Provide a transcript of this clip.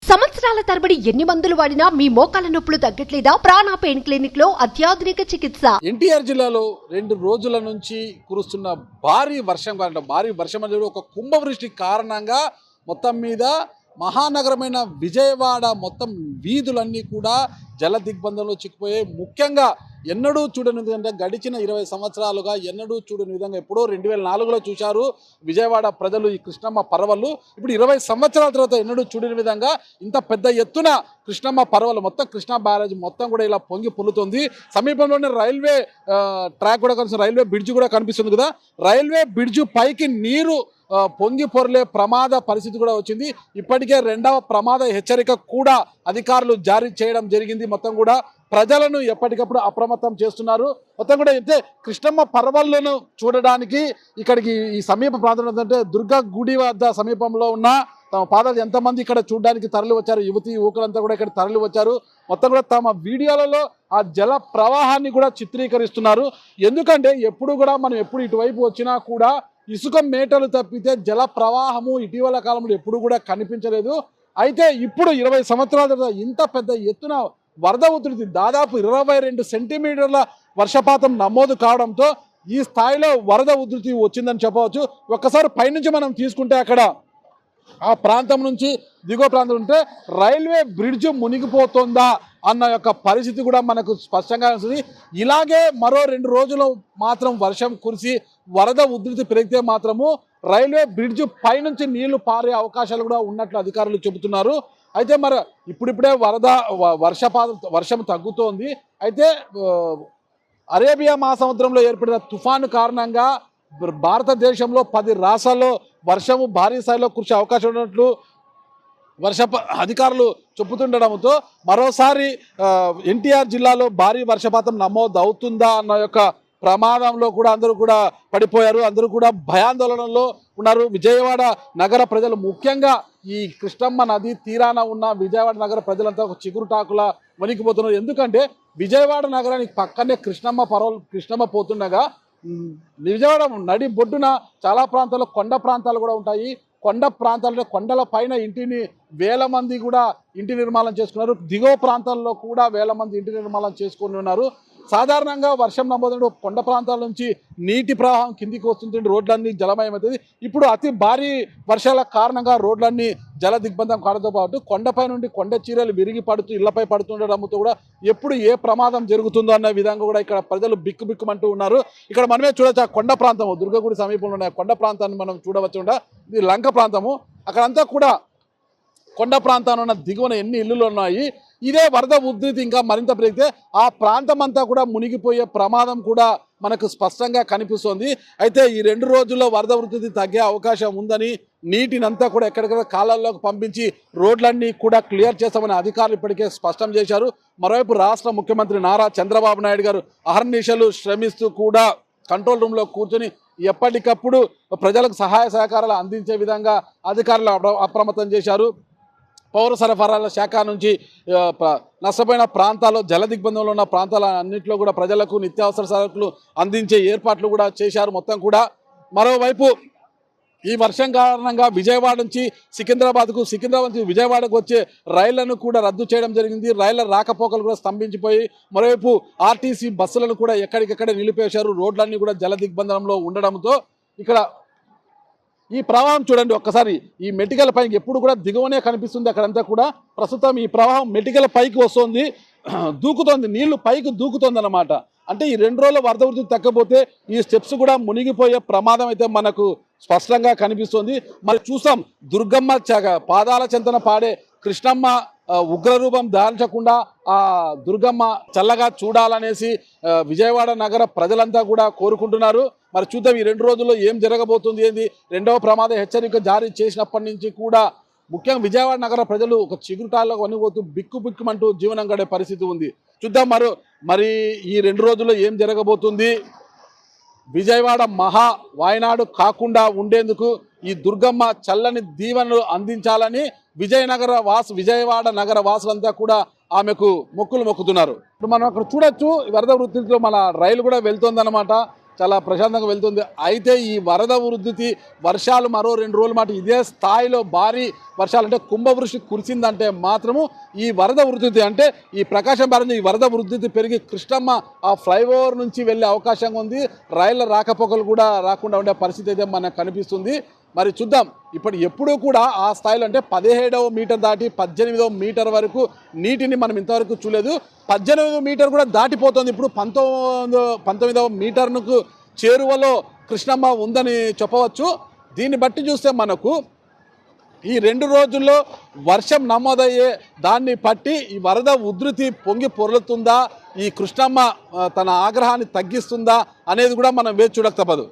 సంవత్సరాల తరబడి ఎన్ని మందులు వాడినా మీ మోకాల నొప్పులు తగ్గట్లేదా? ప్రాణ పెయిన్ క్లినిక్ లో అత్యాధునిక చికిత్స. ఎన్టీఆర్ జిల్లాలో 2 రోజుల నుంచి కురుస్తున్న భారీ వర్షం అనేది ఒక కుంభవృష్టి కారణంగా మొత్తం మీద మహానగరమైన విజయవాడ మొత్తం వీధులన్నీ కూడా జల దిగ్బంధంలో చిక్కిపోయాయి. ముఖ్యంగా ఎన్నడూ చూడని విధంగా గడిచిన 20 సంవత్సరాలుగా ఎన్నడూ చూడని విధంగా ఎప్పుడో 2004లో చూశారు విజయవాడ ప్రజలు ఈ కృష్ణమ్మ పరవళ్ళు. ఇప్పుడు 20 సంవత్సరాల తర్వాత ఎన్నడూ చూడని విధంగా ఇంత పెద్ద ఎత్తున కృష్ణమ్మ పరవలు మొత్తం కృష్ణా బ్యారేజ్ మొత్తం కూడా ఇలా పొంగి పొల్లుతుంది. సమీపంలోనే రైల్వే ట్రాక్ కూడా కనిపిస్తుంది, రైల్వే బ్రిడ్జ్ కూడా కనిపిస్తుంది కదా. రైల్వే బ్రిడ్జ్ పైకి నీరు పొంగి పొరలే ప్రమాద పరిస్థితి కూడా వచ్చింది. ఇప్పటికే 2వ ప్రమాద హెచ్చరిక కూడా అధికారులు జారీ చేయడం జరిగింది. మొత్తం కూడా ప్రజలను ఎప్పటికప్పుడు అప్రమత్తం చేస్తున్నారు. మొత్తం కూడా అయితే కృష్ణమ్మ పర్వలను చూడడానికి ఇక్కడికి ఈ సమీప ప్రాంతం ఏంటంటే దుర్గా గుడి వద్ద సమీపంలో ఉన్న తమ పాదాలు ఎంతమంది ఇక్కడ చూడడానికి తరలి వచ్చారు. యువకులంతా కూడా ఇక్కడ తరలి వచ్చారు. మొత్తం కూడా తమ వీడియోలలో ఆ జల ప్రవాహాన్ని కూడా చిత్రీకరిస్తున్నారు. ఎందుకంటే మనం ఎప్పుడు ఇటువైపు వచ్చినా కూడా ఇసుక మేటలు తప్పితే జల ప్రవాహము ఇటీవల కాలంలో ఎప్పుడు కూడా కనిపించలేదు. అయితే ఇప్పుడు 20 సంవత్సరాల తర్వాత ఇంత పెద్ద ఎత్తున వరద ఉధృతి దాదాపు 22 సెంటీమీటర్ల వర్షపాతం నమోదు కావడంతో ఈ స్థాయిలో వరద ఉధృతి వచ్చిందని చెప్పవచ్చు. ఒక్కసారి పైనుంచి మనం తీసుకుంటే అక్కడ ఆ ప్రాంతం నుంచి దిగువ ప్రాంతం ఉంటే రైల్వే బ్రిడ్జ్ మునిగిపోతుందా అన్న యొక్క పరిస్థితి కూడా మనకు స్పష్టంగా వస్తుంది. ఇలాగే మరో 2 రోజులు మాత్రం వర్షం కురిసి వరద ఉధృతి పెరిగితే మాత్రము రైల్వే బ్రిడ్జ్ పైనుంచి నీళ్లు పారే అవకాశాలు కూడా ఉన్నట్లు అధికారులు చెబుతున్నారు. అయితే మరి ఇప్పుడిప్పుడే వర్షం తగ్గుతోంది. అయితే అరేబియా మహాసముద్రంలో ఏర్పడిన తుఫాను కారణంగా భారతదేశంలో 10 రాష్ట్రాల్లో వర్షము భారీ స్థాయిలో కురిసే అవకాశం ఉన్నట్లు అధికారులు చెబుతుండడంతో మరోసారి ఎన్టీఆర్ జిల్లాలో భారీ వర్షపాతం నమోదు అవుతుందా అన్న యొక్క ప్రమాదంలో కూడా అందరూ కూడా పడిపోయారు. అందరూ కూడా భయాందోళనలో ఉన్నారు. విజయవాడ నగర ప్రజలు ముఖ్యంగా ఈ కృష్ణమ్మ నది తీరాన ఉన్న విజయవాడ నగర ప్రజలంతా ఒక చిగురుటాకులా వణికిపోతున్నారు. ఎందుకంటే విజయవాడ నగరానికి పక్కనే కృష్ణమ్మ పోతుండగా విజయవాడ నడి బొడ్డున చాలా ప్రాంతాల్లో కొండ ప్రాంతాలు కూడా ఉంటాయి. కొండల పైన వేల మంది కూడా ఇంటి నిర్మాణం చేసుకున్నారు. దిగువ ప్రాంతాల్లో కూడా వేల మంది ఇంటి నిర్మాణం చేసుకుని ఉన్నారు. సాధారణంగా వర్షం నమోదు కొండ ప్రాంతాల నుంచి నీటి ప్రవాహం కిందికి వస్తుంటే రోడ్లన్నీ జలమయమవుతుంది. ఇప్పుడు అతి భారీ వర్షాల కారణంగా రోడ్లన్నీ జల దిగ్బంధం కావడంతో పాటు కొండపై నుండి కొండ చీరలు విరిగి పడుతూ ఇళ్లపై పడుతుండడంతో కూడా ఎప్పుడు ఏ ప్రమాదం జరుగుతుందో అన్న విధంగా కూడా ఇక్కడ ప్రజలు బిక్కుమంటూ ఉన్నారు. ఇక్కడ మనమే చూడవచ్చు, ఆ కొండ ప్రాంతము దుర్గగుడి సమీపంలో ఉన్న కొండ ప్రాంతాన్ని మనం చూడవచ్చు. ఇది లంక ప్రాంతము. అక్కడంతా కూడా కొండ ప్రాంతాన్ని ఉన్న దిగువన ఎన్ని ఇల్లులు ఉన్నాయి. ఇదే వరద ఉధృతి ఇంకా మరింత పెరిగితే ఆ ప్రాంతం అంతా కూడా మునిగిపోయే ప్రమాదం కూడా మనకు స్పష్టంగా కనిపిస్తోంది. అయితే ఈ 2 రోజుల్లో వరద ఉధృతి తగ్గే అవకాశం ఉందని నీటినంతా కూడా ఎక్కడికక్కడ కాలాల్లోకి పంపించి రోడ్లన్నీ కూడా క్లియర్ చేస్తామని అధికారులు ఇప్పటికే స్పష్టం చేశారు. మరోవైపు రాష్ట్ర ముఖ్యమంత్రి నారా చంద్రబాబు నాయుడు గారు అహర్నిశలు శ్రమిస్తూ కూడా కంట్రోల్ రూమ్లో కూర్చొని ఎప్పటికప్పుడు ప్రజలకు సహాయ సహకారాలు అందించే విధంగా అధికారులు అప్రమత్తం చేశారు. పౌర సరఫరాల శాఖ నుంచి నష్టపోయిన ప్రాంతాల్లో జల దిగ్బంధంలో ఉన్న ప్రాంతాల అన్నింటిలో కూడా ప్రజలకు నిత్యావసర సరుకులు అందించే ఏర్పాట్లు కూడా చేశారు మొత్తం కూడా. మరోవైపు ఈ వర్షం కారణంగా విజయవాడ నుంచి సికింద్రాబాద్ నుంచి విజయవాడకు వచ్చే రైళ్లను కూడా రద్దు చేయడం జరిగింది. రైళ్ల రాకపోకలు కూడా స్తంభించిపోయి మరోవైపు ఆర్టీసీ బస్సులను కూడా ఎక్కడికెక్కడే నిలిపేశారు. రోడ్లన్నీ కూడా జల దిగ్బంధంలో ఉండడంతో ఇక్కడ ఈ ప్రవాహం చూడండి ఒక్కసారి. ఈ మెటికల పైకి ఎప్పుడు కూడా దిగువనే కనిపిస్తుంది. అక్కడంతా కూడా ప్రస్తుతం ఈ ప్రవాహం మెటికల పైకి వస్తుంది, దూకుతోంది, నీళ్లు పైకి దూకుతోంది అన్నమాట. అంటే ఈ 2 రోజుల వరద ఉధృతి తగ్గపోతే ఈ స్టెప్స్ కూడా మునిగిపోయే ప్రమాదం అయితే మనకు స్పష్టంగా కనిపిస్తుంది. మరి చూసాం దుర్గమ్మ పాదాల చెంతన పాడే కృష్ణమ్మ ఉగ్రరూపం దాల్చకుండా ఆ దుర్గమ్మ చల్లగా చూడాలనేసి విజయవాడ నగర ప్రజలంతా కూడా కోరుకుంటున్నారు. మరి చూద్దాం ఈ 2 రోజుల్లో ఏం జరగబోతుంది. 2వ ప్రమాద హెచ్చరిక జారీ చేసినప్పటి నుంచి కూడా ముఖ్యంగా విజయవాడ నగర ప్రజలు ఒక చిగురుటాల్లో వణిపోతూ బిక్కుమంటూ జీవనం గడే పరిస్థితి ఉంది. చూద్దాం మరి ఈ 2 రోజుల్లో ఏం జరగబోతుంది. విజయవాడ మహా వాయనాడు కాకుండా ఉండేందుకు ఈ దుర్గమ్మ చల్లని దీవెనలు అందించాలని విజయవాడ నగర వాసులంతా కూడా ఆమెకు మొక్కులు మొక్కుతున్నారు. ఇప్పుడు మనం అక్కడ చూడొచ్చు వరద వృత్తిలో మన రైలు కూడా వెళ్తుందన్నమాట. చాలా ప్రశాంతంగా వెళ్తుంది. అయితే ఈ వరద ఉధృతి వర్షాలు మరో 2 రోజుల మాట ఇదే స్థాయిలో భారీ వర్షాలు అంటే కుంభవృష్టి కురిసిందంటే మాత్రము ఈ వరద ఉధృతి అంటే ఈ ప్రకాశం బ్యారేజ్ ఈ వరద ఉధృతి పెరిగి కృష్ణమ్మ ఆ ఫ్లైఓవర్ నుంచి వెళ్ళే అవకాశం ఉంది. రైళ్ల రాకపోకలు కూడా రాకుండా ఉండే పరిస్థితి అయితే మనకు కనిపిస్తుంది. మరి చూద్దాం ఎప్పుడూ కూడా ఆ స్థాయిలో అంటే 17వ మీటర్ దాటి 18వ మీటర్ వరకు నీటిని మనం ఇంతవరకు చూడలేదు. 18వ మీటర్ కూడా దాటిపోతుంది. ఇప్పుడు 19వ మీటర్కు చేరువలో కృష్ణమ్మ ఉందని చెప్పవచ్చు. దీన్ని బట్టి చూస్తే మనకు ఈ 2 రోజుల్లో వర్షం నమోదయ్యే దాన్ని బట్టి ఈ వరద ఉధృతి పొంగి పొర్లుతుందా, ఈ కృష్ణమ్మ తన ఆగ్రహాన్ని తగ్గిస్తుందా అనేది కూడా మనం వేచి చూడక తప్పదు.